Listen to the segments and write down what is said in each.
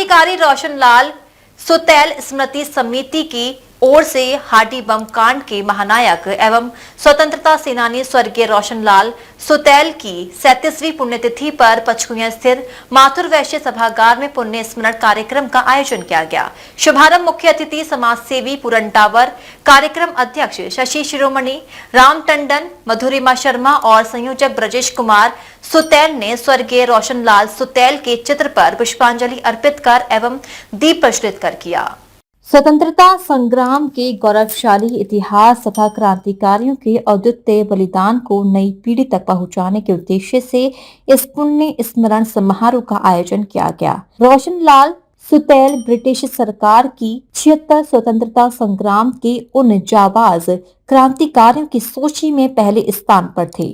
क्रांतिकारी रोशनलाल सुतैल स्मृति समिति की ओर से हाडी बम कांड के महानायक एवं स्वतंत्रता सेनानी स्वर्गीय रोशनलाल सुतैल की 37वीं पुण्यतिथि पर पंचकुला स्थित माथुर वैश्य सभागार में पुण्य स्मरण कार्यक्रम का आयोजन किया गया। शुभारंभ मुख्य अतिथि समाज सेवी पूरन टावर, कार्यक्रम अध्यक्ष शशि शिरोमणि, राम टंडन, मधुरिमा शर्मा और संयोजक ब्रजेश कुमार सुतैल ने स्वर्गीय रोशनलाल सुतैल के चित्र पर पुष्पांजलि अर्पित कर एवं दीप प्रज्वलित कर किया। स्वतंत्रता संग्राम के गौरवशाली इतिहास तथा क्रांतिकारियों के अद्वितीय बलिदान को नई पीढ़ी तक पहुंचाने के उद्देश्य से इस पुण्य स्मरण समारोह का आयोजन किया गया। रोशनलाल सुतैल ब्रिटिश सरकार की 76 स्वतंत्रता संग्राम के उन जाबाज क्रांतिकारियों की सूची में पहले स्थान पर थे,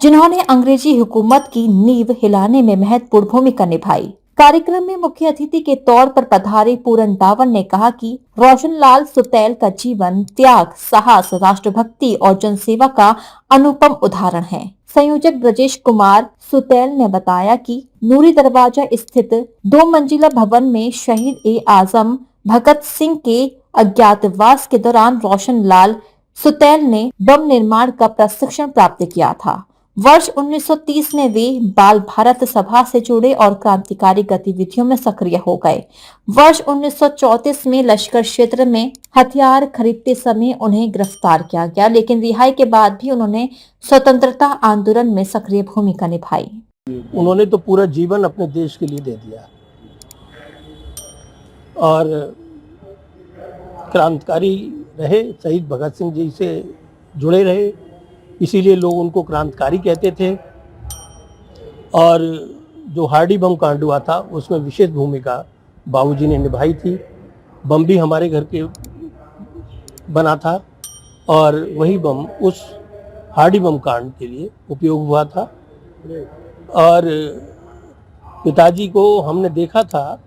जिन्होंने अंग्रेजी हुकूमत की नींव हिलाने में महत्वपूर्ण भूमिका निभाई। कार्यक्रम में मुख्य अतिथि के तौर पर पधारे पूरन टावर ने कहा कि रोशनलाल सुतैल का जीवन त्याग, साहस, राष्ट्रभक्ति और जनसेवा का अनुपम उदाहरण है। संयोजक ब्रजेश कुमार सुतैल ने बताया कि नूरी दरवाजा स्थित 2 मंजिला भवन में शहीद ए आजम भगत सिंह के अज्ञातवास के दौरान रोशनलाल सुतैल ने बम निर्माण का प्रशिक्षण प्राप्त किया था। वर्ष 1930 में वे बाल भारत सभा से जुड़े और क्रांतिकारी गतिविधियों में सक्रिय हो गए। वर्ष 1934 में लश्कर क्षेत्र में हथियार खरीदते समय उन्हें गिरफ्तार किया गया, लेकिन रिहाई के बाद भी उन्होंने स्वतंत्रता आंदोलन में सक्रिय भूमिका निभाई। उन्होंने तो पूरा जीवन अपने देश के लिए दे दिया और क्रांतिकारी रहे, शहीद भगत सिंह जी से जुड़े रहे, इसीलिए लोग उनको क्रांतिकारी कहते थे। और जो हार्डी बम कांड हुआ था उसमें विशेष भूमिका बाबूजी ने निभाई थी। बम भी हमारे घर के बना था और वही बम उस हार्डी बम कांड के लिए उपयोग हुआ था। और पिताजी को हमने देखा था,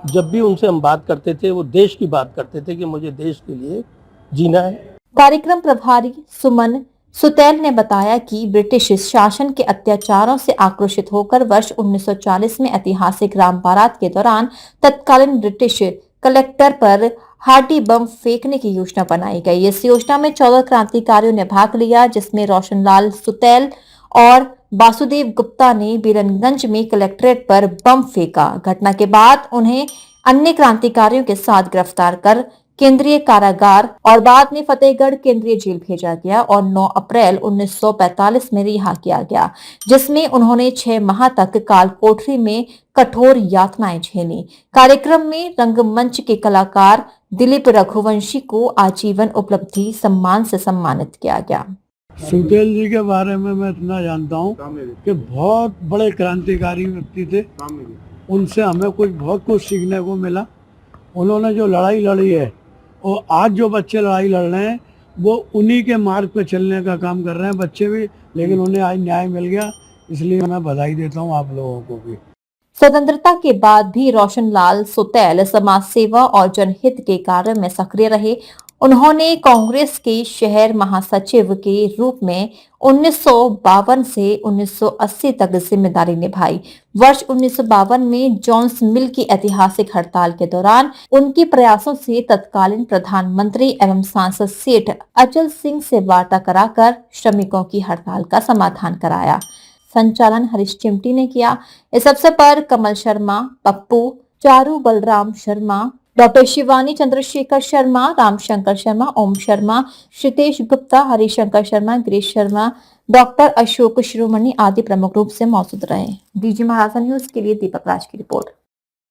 जब भी उनसे हम बात करते थे वो देश की बात करते थे कि मुझे देश के लिए जीना है। कार्यक्रम प्रभारी सुमन सुतैल ने बताया कि ब्रिटिश शासन के अत्याचारों से आक्रोशित होकर वर्ष 1940 में ऐतिहासिक राम बारात के दौरान तत्कालीन ब्रिटिश कलेक्टर पर हार्डी बम फेंकने की योजना बनाई गई। इस योजना में 14 क्रांतिकारियों ने भाग लिया, जिसमें रोशनलाल सुतैल और वासुदेव गुप्ता ने बीरनगंज में कलेक्ट्रेट पर बम फेंका। घटना के बाद उन्हें अन्य क्रांतिकारियों के साथ गिरफ्तार कर केंद्रीय कारागार और बाद में फतेहगढ़ केंद्रीय जेल भेजा गया और 9 अप्रैल 1945 में रिहा किया गया, जिसमें उन्होंने 6 माह तक काल कोठरी में कठोर यातनाएं झेली। कार्यक्रम में रंगमंच के कलाकार दिलीप रघुवंशी को आजीवन उपलब्धि सम्मान से सम्मानित किया गया। सुतैल जी के बारे में मैं इतना जानता हूँ कि बहुत बड़े क्रांतिकारी व्यक्ति थे। उनसे हमें बहुत कुछ सीखने को मिला। उन्होंने जो लड़ाई लड़ी है और आज जो बच्चे लड़ाई लड़ रहे हैं वो उन्हीं के मार्ग पे चलने का काम कर रहे हैं, बच्चे भी, लेकिन उन्हें आज न्याय मिल गया, इसलिए मैं बधाई देता हूँ आप लोगों को भी। स्वतंत्रता के बाद भी रोशनलाल सुतैल समाज सेवा और जनहित के कार्य में सक्रिय रहे। उन्होंने कांग्रेस के शहर महासचिव के रूप में 1952 से 1980 तक जिम्मेदारी निभाई। वर्ष 1952 में जॉन्स मिल की ऐतिहासिक हड़ताल के दौरान उनके प्रयासों से तत्कालीन प्रधानमंत्री एवं सांसद सेठ अचल सिंह से वार्ता कराकर श्रमिकों की हड़ताल का समाधान कराया। संचालन हरीश चिमटी ने किया। इस अवसर पर कमल शर्मा, पप्पू, चारू बलराम शर्मा, डॉक्टर शिवानी चंद्रशेखर शर्मा, रामशंकर शर्मा, ओम शर्मा, श्रितेश गुप्ता, हरिशंकर शर्मा, गिरीश शर्मा, डॉक्टर अशोक शिरोमणि आदि प्रमुख रूप से मौजूद रहे। डीजी महाराजा न्यूज के लिए दीपक राज की रिपोर्ट।